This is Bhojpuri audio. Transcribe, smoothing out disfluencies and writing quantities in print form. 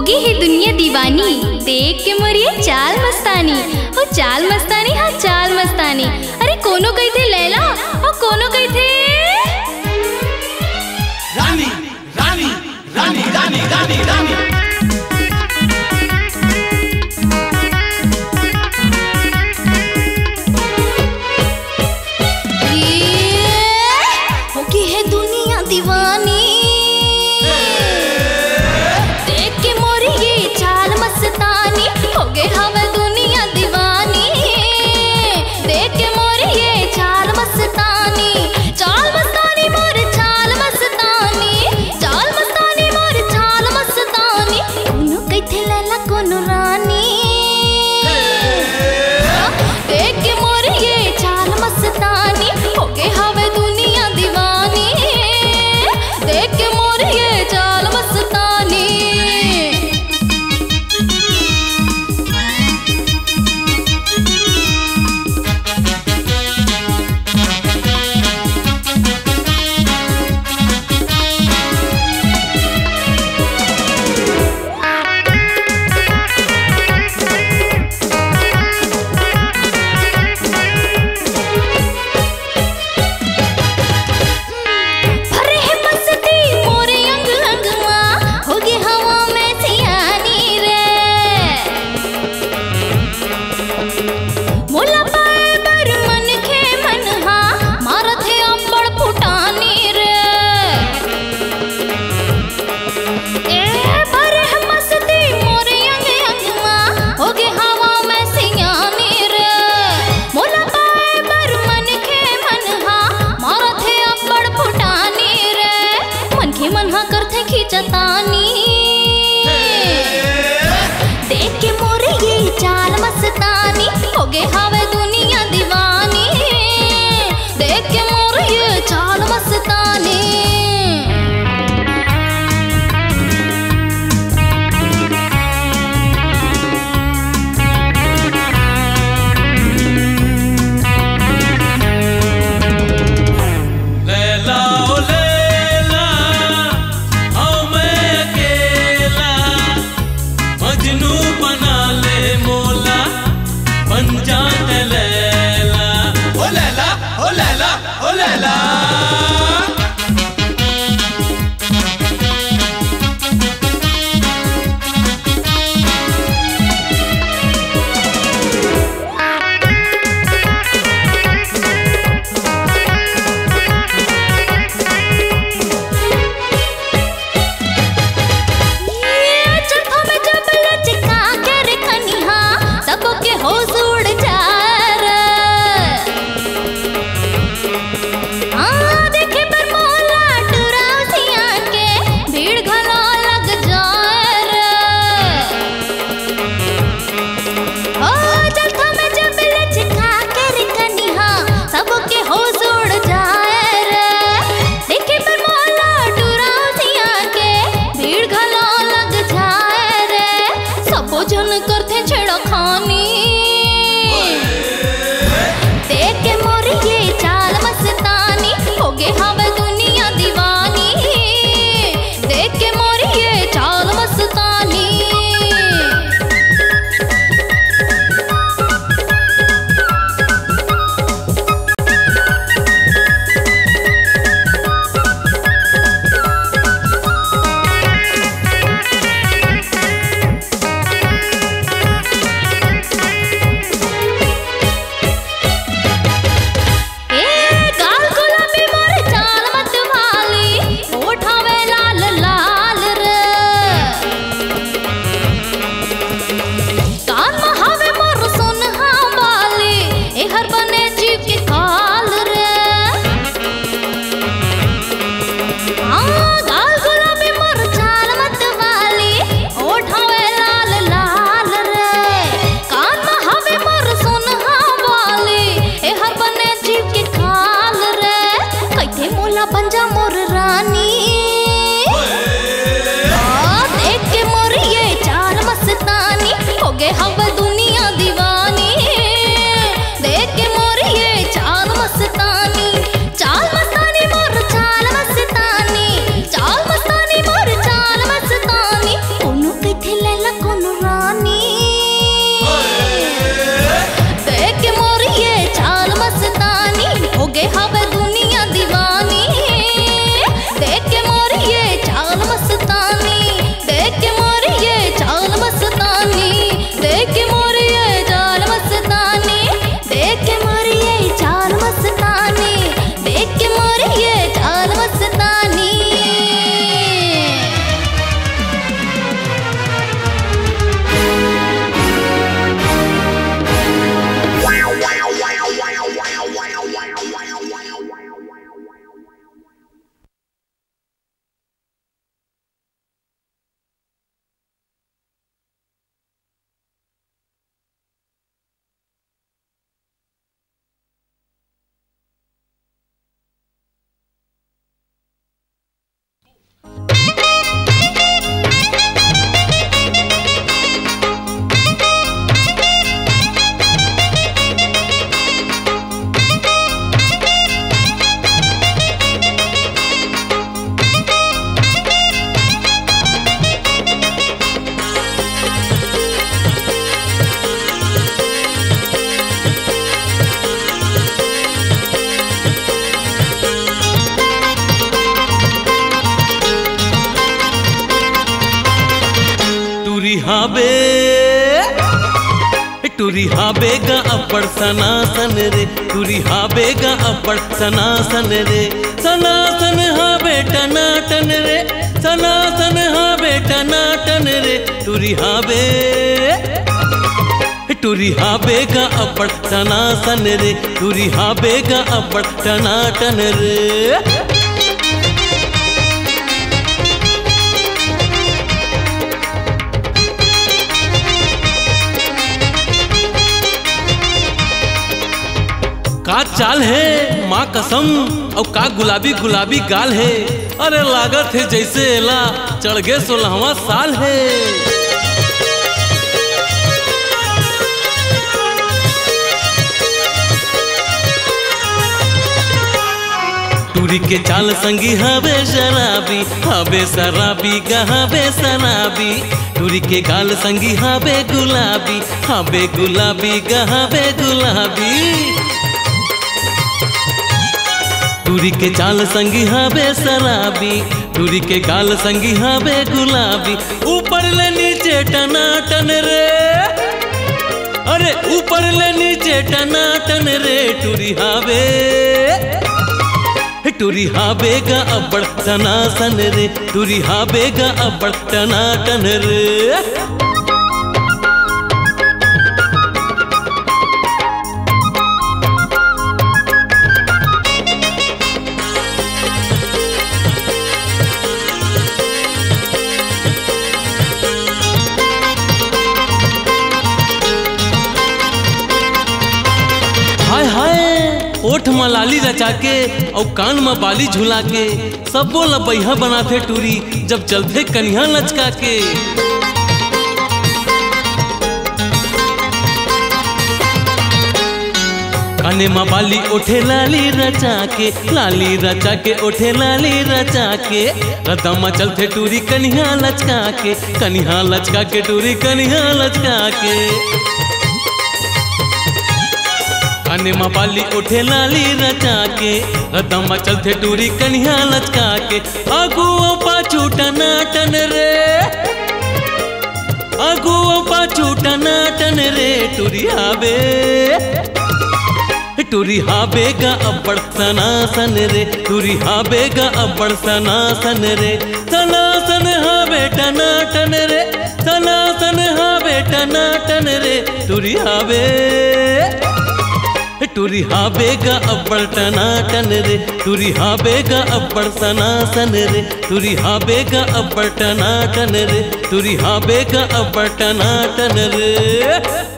होगी ही दुनिया दीवानी, देख के मोरिए चाल मस्तानी। हो चाल मस्तानी, हाँ चाल मस्तानी। अरे कोनो कही थे लैला और कोनो कही थे रानी रानी रानी रानी रानी रानी। होगी है दुनिया दीवानी, देख के मोरी ये चाल मस्तानी। होगे हवा दुनिया दीवानी, देख के मोरी ये चाल मस्तानी। चाल मस्तानी मोर चाल मस्तानी, चाल मस्तानी मोर चाल मस्तानी। कोनो कथे लैला कोनो रानी, देख के मोरी ये चाल मस्तानी। होगे हवा दुनिया दीवानी, देख के मोरी ये चाल मस्तानी। खींचतानी, देख के मोरे ये चाल मस्तानी। होगे हवे दुनिया दीवानी, देख के मोरे ये चाल मस्तानी। हाबे टूरी हाबेगा अब्बड़ सनासन रे टूरी हाबेगा अब्बड़ सनासन रे सनासन हाबे टनाटन रे सनासन हाबे टनाटन रे टूरी हाबेगा अब्बड़ सनासन रे टूरी हाबेगा अब्बड़ टनाटन रे। का चाल है माँ कसम और का गुलाबी गुलाबी गाल है। अरे लागत है जैसे एला चढ़ गए 16वां साल है। टूरी के चाल संगी हवे शराबी हवे शराबी गहावे शराबी टूरी के गाल संगी हवे गुलाबी गहावे गुलाबी टूरी के चाल संगी हाबे शराबी टूरी के गाल संगी हाबे गुलाबी ऊपर ले नीचे टनाटन रे अरे ऊपर ले नीचे टनाटन रे टूरी हाबेगा अब्बड़ सनासन रे टूरी हाबेगा अब्बड़ टनाटन रे। ओठ में लाली रचा के और कान में बाली झुला के सबो लबैया बनाते टूरी जब चलते कन्या लचका के। काने में बाली ओठे लाली रचा के ओठे लाली रचा के रदम चलते टूरी कन्या लचका के टूरी कन्या लचका के। काने में बाली उठे लाली रचा के रदम चलते टूरी कन्या लचका के आगू पाछू टनाटन रे आगू पाछू टनाटन रे टूरी हाबेगा अब्बड़ सनासन रे टूरी हाबेगा अब्बड़ सनासन रे सनासन हाबे टनाटन रे सनासन हाबे टनाटन रे टूरी हाबेगा अब्बड़ टनाटन रे टूरी हाबेगा अब्बड़ सनासन रे टूरी हाबेगा अब्बड़ टनाटन रे टूरी हाबेगा अब्बड़ टनाटन रे।